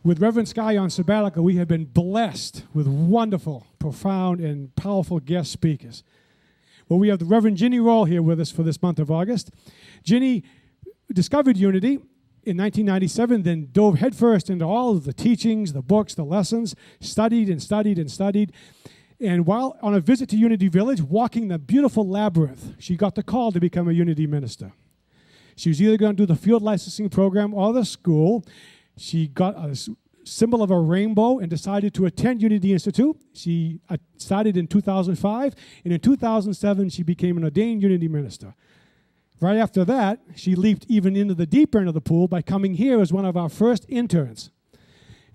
With Reverend Sky on sabbatical, we have been blessed with wonderful, profound, and powerful guest speakers. Well, we have the Reverend Ginny Roll here with us for this month of August. Ginny discovered unity in 1997, then dove headfirst into all of the teachings, the books, the lessons, studied and studied and studied. And while on a visit to Unity Village, walking the beautiful labyrinth, she got the call to become a Unity minister. She was either going to do the field licensing program or the school. She got a symbol of a rainbow and decided to attend Unity Institute. She started in 2005, and in 2007, she became an ordained Unity minister. Right after that, she leaped even into the deep end of the pool by coming here as one of our first interns.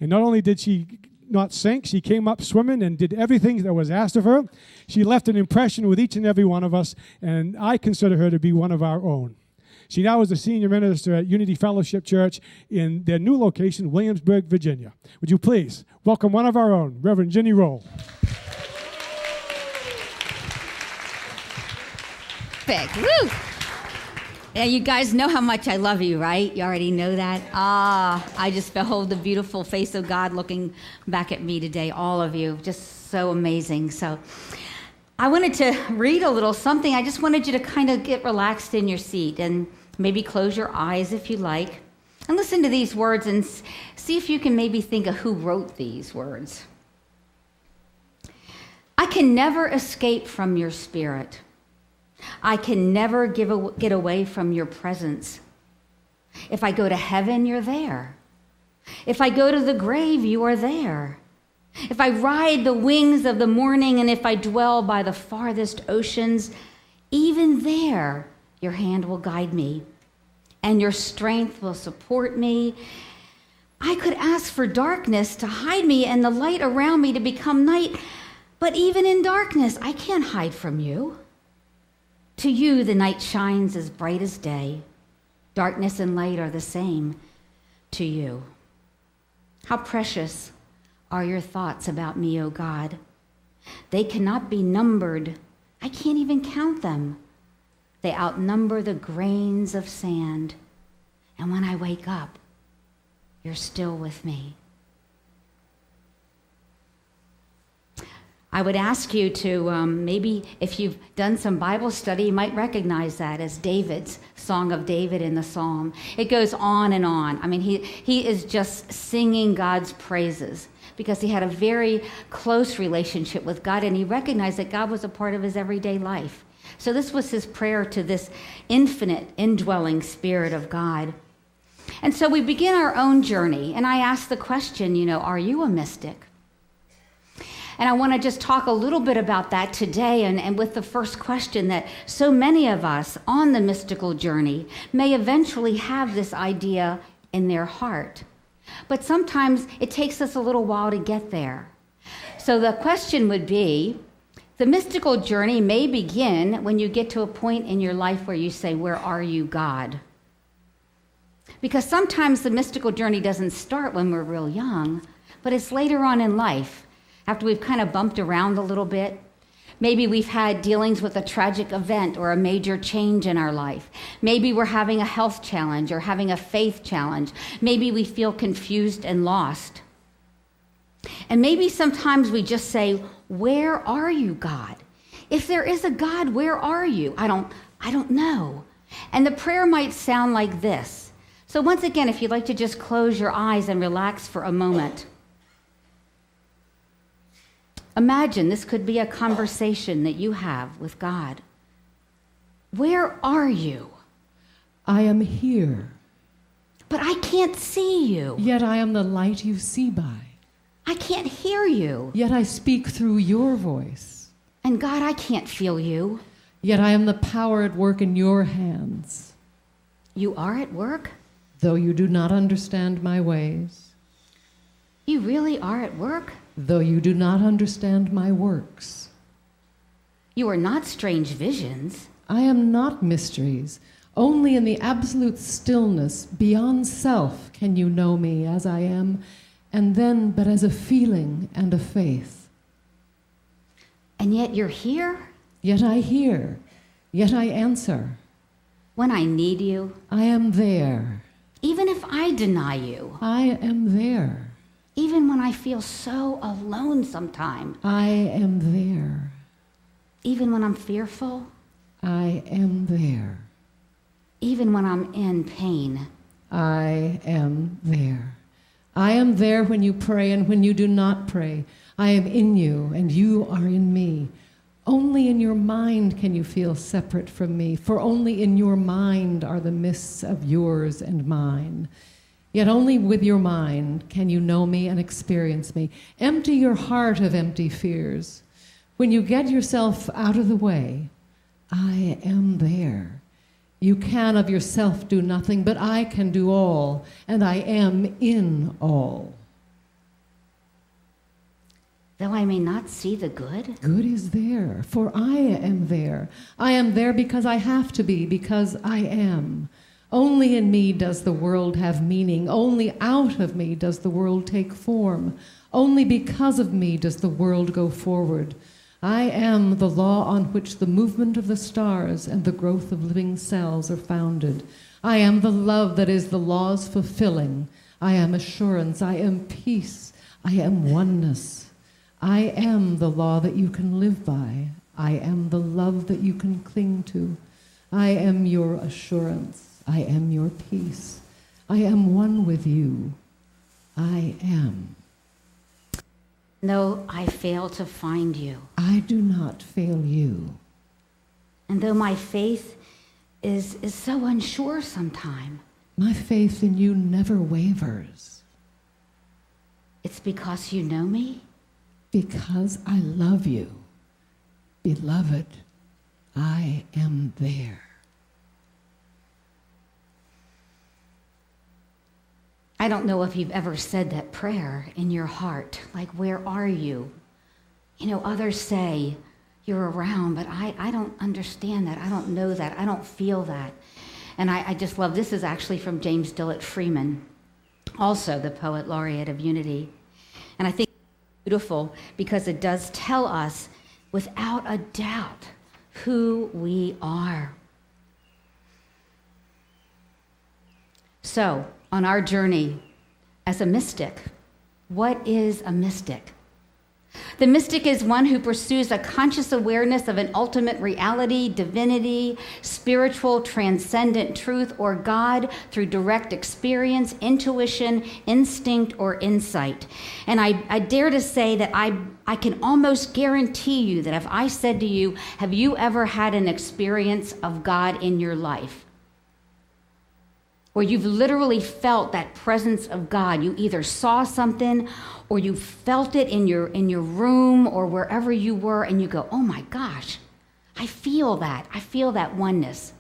And not only did she not sink, she came up swimming and did everything that was asked of her. She left an impression with each and every one of us, and I consider her to be one of our own. She now is the senior minister at Unity Fellowship Church in their new location, Williamsburg, Virginia. Would you please welcome one of our own, Reverend Ginny Roll. Perfect. Woo! Yeah, you guys know how much I love you, right? You already know that. I just behold the beautiful face of God looking back at me today, all of you. Just so amazing. So I wanted to read a little something. I just wanted you to kind of get relaxed in your seat and maybe close your eyes if you like and listen to these words and see if you can maybe think of who wrote these words. I can never escape from your spirit. I can never get away from your presence. If I go to heaven, you're there. If I go to the grave, you are there. If I ride the wings of the morning, and if I dwell by the farthest oceans, even there your hand will guide me, and your strength will support me. I could ask for darkness to hide me and the light around me to become night, but even in darkness, I can't hide from you. To you, the night shines as bright as day. Darkness and light are the same to you. How precious are your thoughts about me, O God. They cannot be numbered. I can't even count them. They outnumber the grains of sand. And when I wake up, you're still with me. I would ask you to maybe, if you've done some Bible study, you might recognize that as David's Song of David in the Psalm. It goes on and on. I mean, he is just singing God's praises because he had a very close relationship with God, and he recognized that God was a part of his everyday life. So this was his prayer to this infinite, indwelling Spirit of God. And so we begin our own journey, and I ask the question, are you a mystic? And I want to just talk a little bit about that today, and with the first question, that so many of us on the mystical journey may eventually have this idea in their heart. But sometimes it takes us a little while to get there. So the question would be, the mystical journey may begin when you get to a point in your life where you say, "Where are you, God?" Because sometimes the mystical journey doesn't start when we're real young, but it's later on in life, after we've kind of bumped around a little bit. Maybe we've had dealings with a tragic event or a major change in our life. Maybe we're having a health challenge or having a faith challenge. Maybe we feel confused and lost. And maybe sometimes we just say, "Where are you, God? If there is a God, where are you? I don't know." And the prayer might sound like this. So once again, if you'd like to just close your eyes and relax for a moment. Imagine this could be a conversation that you have with God. Where are you? I am here. But I can't see you. Yet I am the light you see by. I can't hear you. Yet I speak through your voice. And God, I can't feel you. Yet I am the power at work in your hands. You are at work? Though you do not understand my ways. You really are at work? Though you do not understand my works. You are not strange visions. I am not mysteries. Only in the absolute stillness, beyond self, can you know me as I am, and then but as a feeling and a faith. And yet you're here? Yet I hear, yet I answer. When I need you? I am there. Even if I deny you? I am there. Even when I feel so alone sometimes. I am there. Even when I'm fearful. I am there. Even when I'm in pain. I am there. I am there when you pray and when you do not pray. I am in you and you are in me. Only in your mind can you feel separate from me, for only in your mind are the mists of yours and mine. Yet only with your mind can you know me and experience me. Empty your heart of empty fears. When you get yourself out of the way, I am there. You can of yourself do nothing, but I can do all, and I am in all. Though I may not see the good. Good is there, for I am there. I am there because I have to be, because I am. Only in me does the world have meaning. Only out of me does the world take form. Only because of me does the world go forward. I am the law on which the movement of the stars and the growth of living cells are founded. I am the love that is the law's fulfilling. I am assurance. I am peace. I am oneness. I am the law that you can live by. I am the love that you can cling to. I am your assurance. I am your peace. I am one with you. I am. Though I fail to find you. I do not fail you. And though my faith is so unsure sometimes. My faith in you never wavers. It's because you know me. Because I love you. Beloved, I am there. I don't know if you've ever said that prayer in your heart, like, where are you? You know, others say you're around, but I don't understand that. I don't know that. I don't feel that. And I just love, this is actually from James Dillett Freeman, also the poet laureate of Unity. And I think it's beautiful because it does tell us without a doubt who we are. So, on our journey as a mystic, what is a mystic? The mystic is one who pursues a conscious awareness of an ultimate reality, divinity, spiritual, transcendent truth, or God through direct experience, intuition, instinct, or insight. And I dare to say that I can almost guarantee you that if I said to you, have you ever had an experience of God in your life? Where you've literally felt that presence of God. You either saw something or you felt it in your room or wherever you were, and you go, oh my gosh, I feel that. I feel that oneness.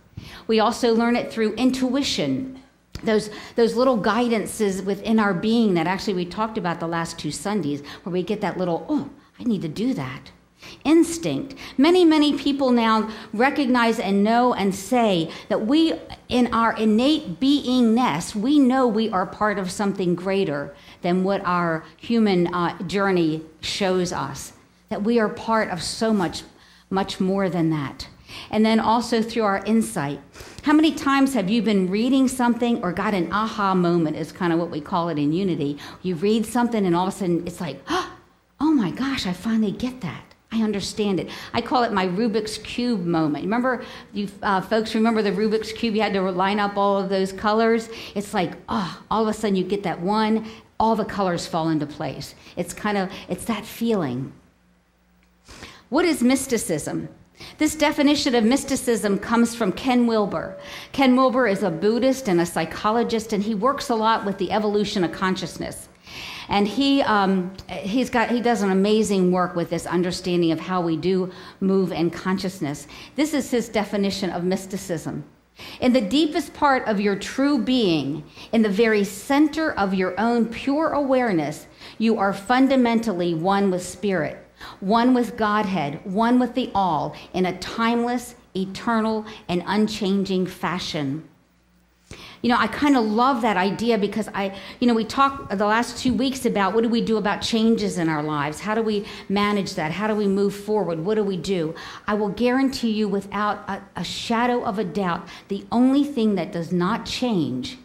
We also learn it through intuition, those little guidances within our being that actually we talked about the last 2 Sundays, where we get that little, oh, I need to do that. Instinct. Many people now recognize and know and say that we, in our innate beingness, we know we are part of something greater than what our human journey shows us. That we are part of so much more than that. And then also through our insight. How many times have you been reading something or got an aha moment, is kind of what we call it in Unity. You read something and all of a sudden it's like, oh my gosh, I finally get that. I understand it. I call it my Rubik's Cube moment. Remember, you folks remember the Rubik's Cube? You had to line up all of those colors. It's like, all of a sudden you get that one, all the colors fall into place. It's that feeling. What is mysticism? This definition of mysticism comes from Ken Wilber. Ken Wilber is a Buddhist and a psychologist, and he works a lot with the evolution of consciousness. And he does an amazing work with this understanding of how we do move in consciousness. This is his definition of mysticism. In the deepest part of your true being, in the very center of your own pure awareness, you are fundamentally one with Spirit, one with Godhead, one with the All, in a timeless, eternal, and unchanging fashion. You know, I kind of love that idea because we talked the last 2 weeks about what do we do about changes in our lives? How do we manage that? How do we move forward? What do we do? I will guarantee you without a shadow of a doubt, the only thing that does not change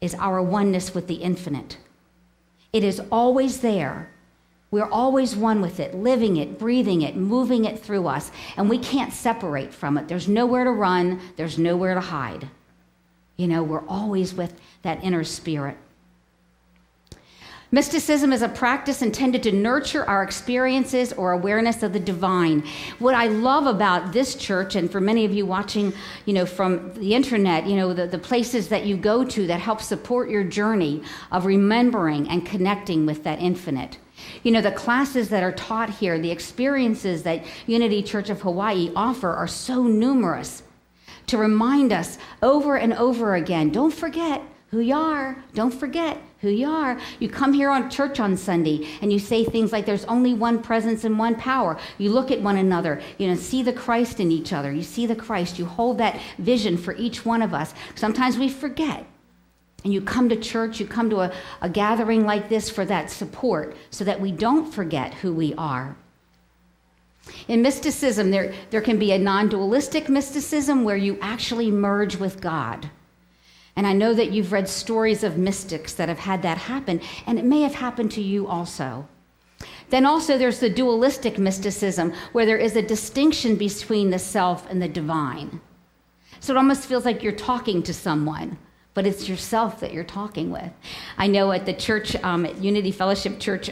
is our oneness with the infinite. It is always there. We're always one with it, living it, breathing it, moving it through us, and we can't separate from it. There's nowhere to run. There's nowhere to hide. We're always with that inner spirit. Mysticism is a practice intended to nurture our experiences or awareness of the divine. What I love about this church, and for many of you watching, from the internet, the places that you go to that help support your journey of remembering and connecting with that infinite. The classes that are taught here, the experiences that Unity Church of Hawaii offer are so numerous to remind us over and over again, don't forget who you are. Don't forget who you are. You come here on church on Sunday and you say things like there's only one presence and one power. You look at one another, see the Christ in each other. You see the Christ. You hold that vision for each one of us. Sometimes we forget. And you come to church, you come to a gathering like this for that support so that we don't forget who we are. In mysticism, there can be a non-dualistic mysticism where you actually merge with God. And I know that you've read stories of mystics that have had that happen, and it may have happened to you also. Then also there's the dualistic mysticism where there is a distinction between the self and the divine. So it almost feels like you're talking to someone, but it's yourself that you're talking with. I know at the church, at Unity Fellowship Church,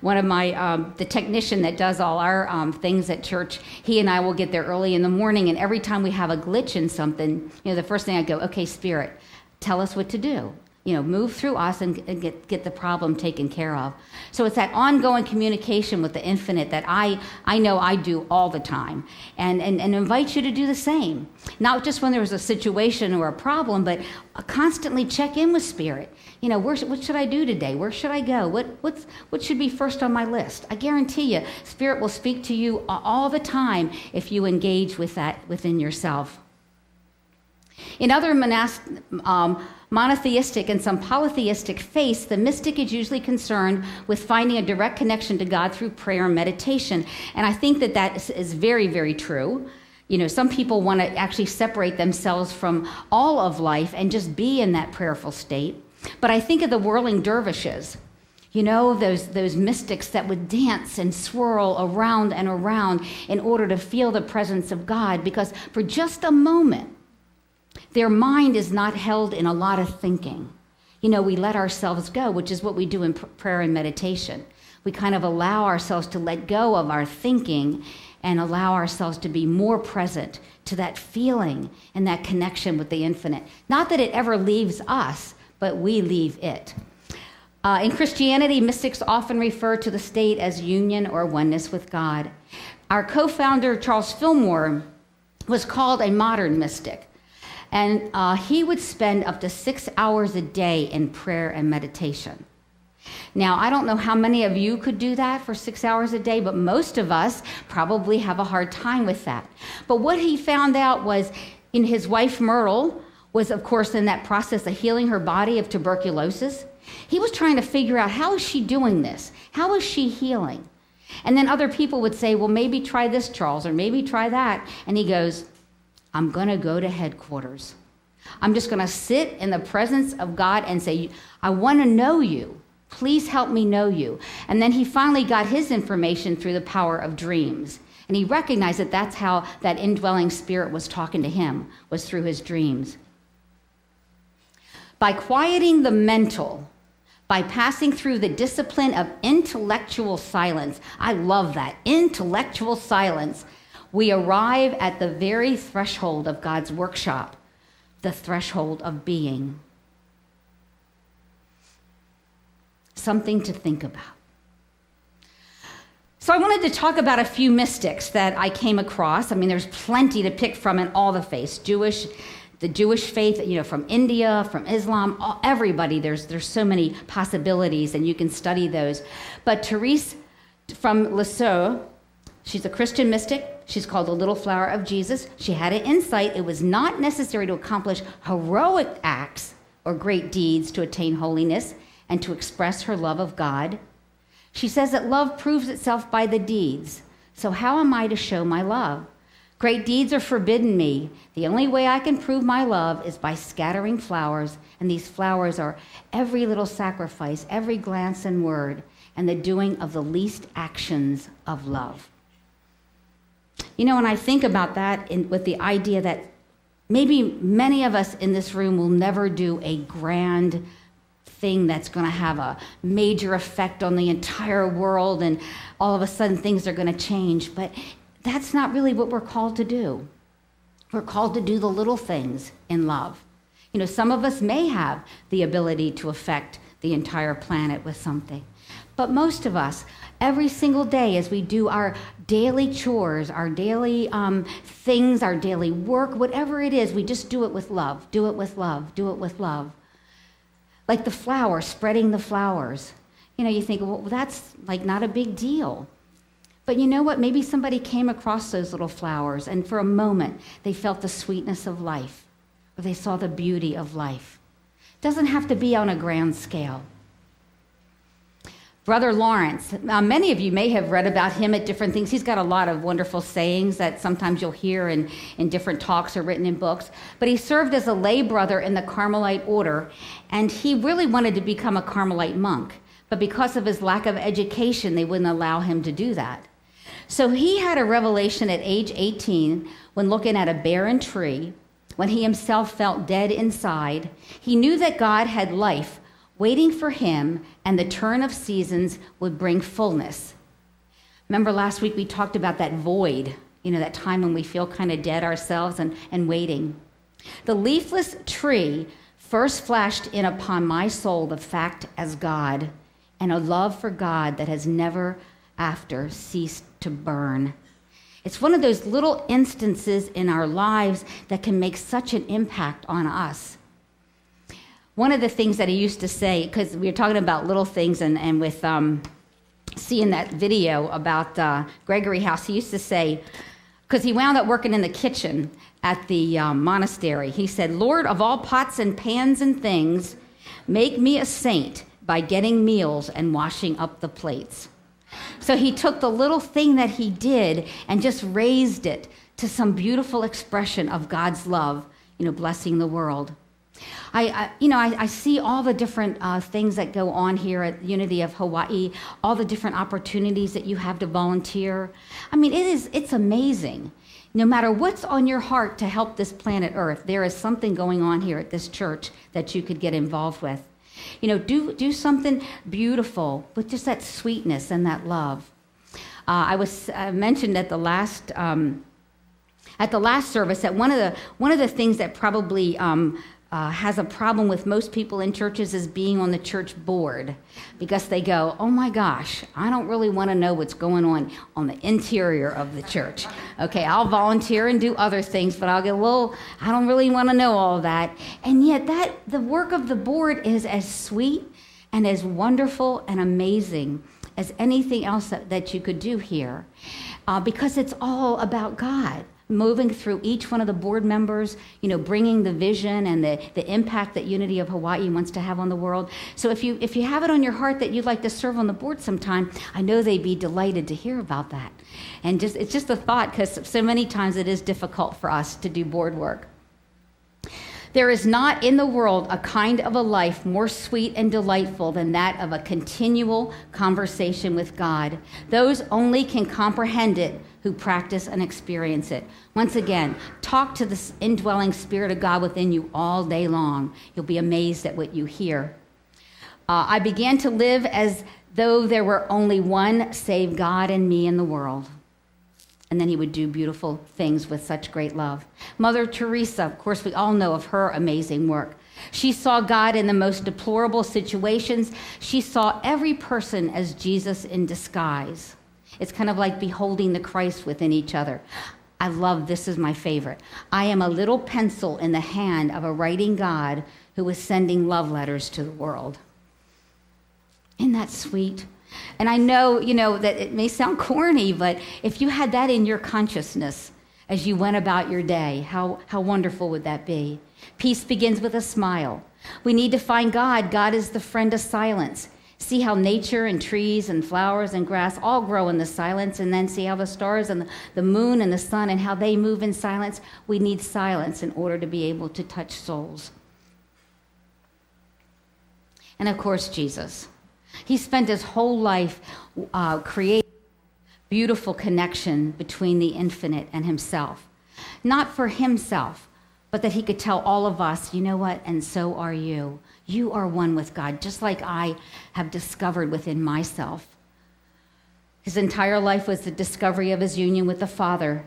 one of the technician that does all our things at church, he and I will get there early in the morning, and every time we have a glitch in something, the first thing I go, okay, Spirit, tell us what to do. Move through us and get the problem taken care of. So it's that ongoing communication with the infinite that I know I do all the time, and invite you to do the same. Not just when there's a situation or a problem, but constantly check in with Spirit. What should I do today? Where should I go? What should be first on my list? I guarantee you, Spirit will speak to you all the time if you engage with that within yourself. In other monotheistic and some polytheistic faiths, the mystic is usually concerned with finding a direct connection to God through prayer and meditation. And I think that is very, very true. Some people want to actually separate themselves from all of life and just be in that prayerful state. But I think of the whirling dervishes. Those mystics that would dance and swirl around and around in order to feel the presence of God, because for just a moment, their mind is not held in a lot of thinking. We let ourselves go, which is what we do in prayer and meditation. We kind of allow ourselves to let go of our thinking and allow ourselves to be more present to that feeling and that connection with the infinite. Not that it ever leaves us, but we leave it. In Christianity, mystics often refer to the state as union or oneness with God. Our co-founder, Charles Fillmore, was called a modern mystic. And he would spend up to 6 hours a day in prayer and meditation. Now, I don't know how many of you could do that for 6 hours a day, but most of us probably have a hard time with that. But what he found out was, his wife Myrtle was, of course, in that process of healing her body of tuberculosis. He was trying to figure out, how is she doing this? How is she healing? And then other people would say, well, maybe try this, Charles, or maybe try that. And he goes, I'm going to go to headquarters. I'm just going to sit in the presence of God and say, I want to know you. Please help me know you. And then he finally got his information through the power of dreams. And he recognized that that's how that indwelling spirit was talking to him, was through his dreams. By quieting the mental, by passing through the discipline of intellectual silence, I love that, intellectual silence, we arrive at the very threshold of God's workshop, the threshold of being. Something to think about. So I wanted to talk about a few mystics that I came across. There's plenty to pick from in all the faiths. The Jewish faith, from India, from Islam, everybody, there's so many possibilities, and you can study those. But Theresa from Lisieux, she's a Christian mystic. She's called the Little Flower of Jesus. She had an insight. It was not necessary to accomplish heroic acts or great deeds to attain holiness and to express her love of God. She says that love proves itself by the deeds. So how am I to show my love? Great deeds are forbidden me. The only way I can prove my love is by scattering flowers, and these flowers are every little sacrifice, every glance and word, and the doing of the least actions of love. You know, when I think about that with the idea that maybe many of us in this room will never do a grand thing that's going to have a major effect on the entire world and all of a sudden things are going to change, but that's not really what we're called to do. We're called to do the little things in love. You know, some of us may have the ability to affect the entire planet with something, but most of us, every single day as we do our daily chores, our daily things, our daily work, whatever it is, we just do it with love, do it with love, do it with love. Like the flower, spreading the flowers. You know, you think, well, that's like not a big deal. But you know what? Maybe somebody came across those little flowers and for a moment they felt the sweetness of life or they saw the beauty of life. It doesn't have to be on a grand scale. Brother Lawrence, many of you may have read about him at different things. He's got a lot of wonderful sayings that sometimes you'll hear in different talks or written in books. But he served as a lay brother in the Carmelite order, and he really wanted to become a Carmelite monk. But because of his lack of education, they wouldn't allow him to do that. So he had a revelation at age 18 when looking at a barren tree, when he himself felt dead inside. He knew that God had life waiting for him, and the turn of seasons would bring fullness. Remember last week we talked about that void, you know, that time when we feel kind of dead ourselves and waiting. The leafless tree first flashed in upon my soul the fact as God, and a love for God that has never after ceased to burn. It's one of those little instances in our lives that can make such an impact on us. One of the things that he used to say, because we were talking about little things and with seeing that video about Gregory House, he used to say, because he wound up working in the kitchen at the monastery, he said, "Lord of all pots and pans and things, make me a saint by getting meals and washing up the plates." So he took the little thing that he did and just raised it to some beautiful expression of God's love, you know, blessing the world. I see all the different things that go on here at Unity of Hawaii, all the different opportunities that you have to volunteer. I mean, it's amazing. No matter what's on your heart to help this planet Earth, there is something going on here at this church that you could get involved with. You know, do something beautiful with just that sweetness and that love. I was mentioned at the last service that one of the things that probably has a problem with most people in churches is being on the church board, because they go, "Oh my gosh, I don't really want to know what's going on the interior of the church. Okay, I'll volunteer and do other things, but I don't really want to know all of that." And yet the work of the board is as sweet and as wonderful and amazing as anything else that you could do here, because it's all about God. Moving through each one of the board members, you know, bringing the vision and the impact that Unity of Hawaii wants to have on the world. So if you have it on your heart that you'd like to serve on the board sometime, I know they'd be delighted to hear about that. And it's just a thought, because so many times it is difficult for us to do board work. There is not in the world a kind of a life more sweet and delightful than that of a continual conversation with God. Those only can comprehend it who practice and experience it. Once again, talk to the indwelling Spirit of God within you all day long. You'll be amazed at what you hear. I began to live as though there were only one save God and me in the world. And then he would do beautiful things with such great love. Mother Theresa, of course, we all know of her amazing work. She saw God in the most deplorable situations. She saw every person as Jesus in disguise. It's kind of like beholding the Christ within each other. I love, this is my favorite. I am a little pencil in the hand of a writing God who is sending love letters to the world. Isn't that sweet? And I know, that it may sound corny, but if you had that in your consciousness as you went about your day, how wonderful would that be? Peace begins with a smile. We need to find God. God is the friend of silence. See how nature and trees and flowers and grass all grow in the silence, and then see how the stars and the moon and the sun and how they move in silence. We need silence in order to be able to touch souls. And of course, Jesus. He spent his whole life creating a beautiful connection between the infinite and himself. Not for himself, but that he could tell all of us, you know what, and so are you. You are one with God, just like I have discovered within myself. His entire life was the discovery of his union with the Father,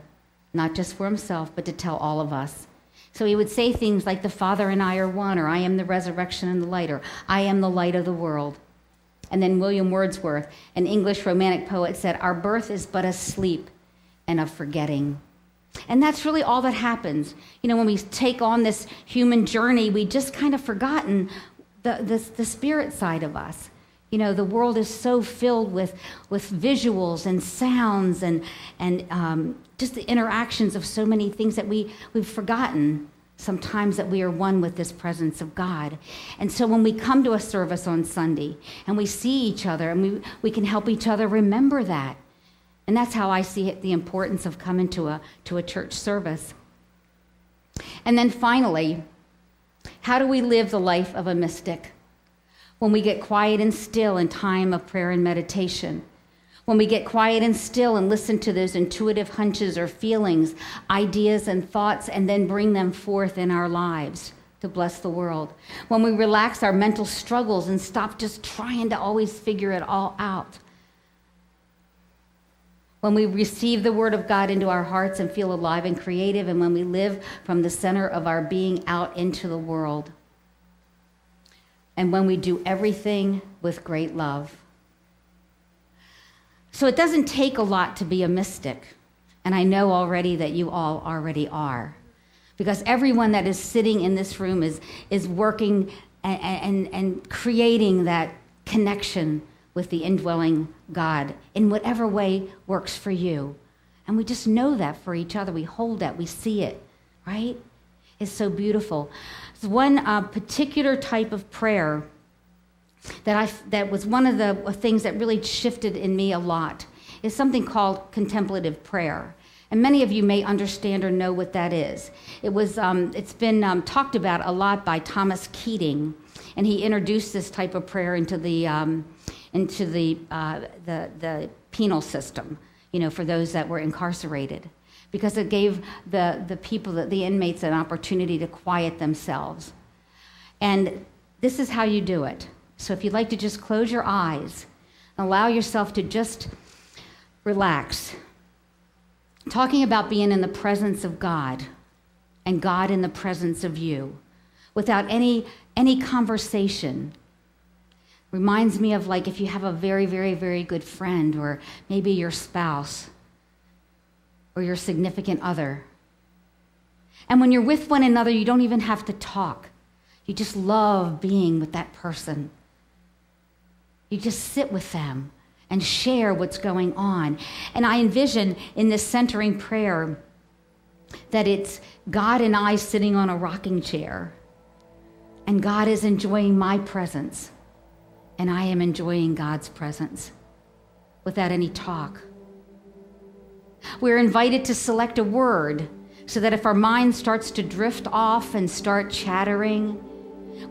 not just for himself, but to tell all of us. So he would say things like, the Father and I are one, or I am the resurrection and the light, or I am the light of the world. And then William Wordsworth, an English romantic poet, said, our birth is but a sleep and a forgetting. And that's really all that happens. You know, when we take on this human journey, we just kind of forgotten the spirit side of us. You know, the world is so filled with visuals and sounds and just the interactions of so many things that we've forgotten sometimes that we are one with this presence of God. And so when we come to a service on Sunday and we see each other and we can help each other remember that. And that's how I see it, the importance of coming to a church service. And then finally, how do we live the life of a mystic? When we get quiet and still in time of prayer and meditation. When we get quiet and still and listen to those intuitive hunches or feelings, ideas and thoughts, and then bring them forth in our lives to bless the world. When we relax our mental struggles and stop just trying to always figure it all out. When we receive the word of God into our hearts and feel alive and creative, and when we live from the center of our being out into the world. And when we do everything with great love. So it doesn't take a lot to be a mystic. And I know already that you all already are. Because everyone that is sitting in this room is working and creating that connection with the indwelling God in whatever way works for you. And we just know that for each other. We hold that. We see it, right? It's so beautiful. There's one particular type of prayer that was one of the things that really shifted in me a lot, is something called contemplative prayer. And many of you may understand or know what that is. It's been talked about a lot by Thomas Keating, and he introduced this type of prayer into the penal system, you know, for those that were incarcerated, because it gave the people, the inmates, an opportunity to quiet themselves. And this is how you do it. So if you'd like to just close your eyes and allow yourself to just relax, talking about being in the presence of God and God in the presence of you without any conversation. Reminds me of like if you have a very, very, very good friend, or maybe your spouse or your significant other. And when you're with one another, you don't even have to talk. You just love being with that person. You just sit with them and share what's going on. And I envision in this centering prayer that it's God and I sitting on a rocking chair, and God is enjoying my presence, and I am enjoying God's presence without any talk. We're invited to select a word so that if our mind starts to drift off and start chattering,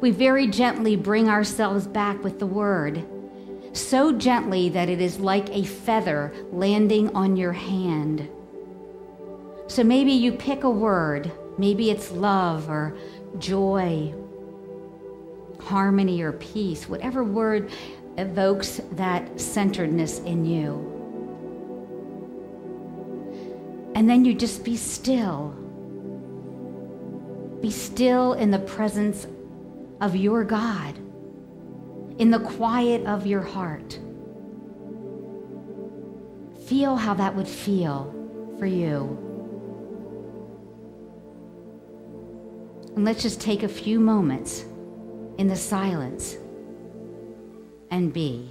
we very gently bring ourselves back with the word. So gently that it is like a feather landing on your hand. So maybe you pick a word. Maybe it's love or joy, harmony or peace, whatever word evokes that centeredness in you. And then you just be still. Be still in the presence of your God, in the quiet of your heart. Feel how that would feel for you. And let's just take a few moments in the silence and be.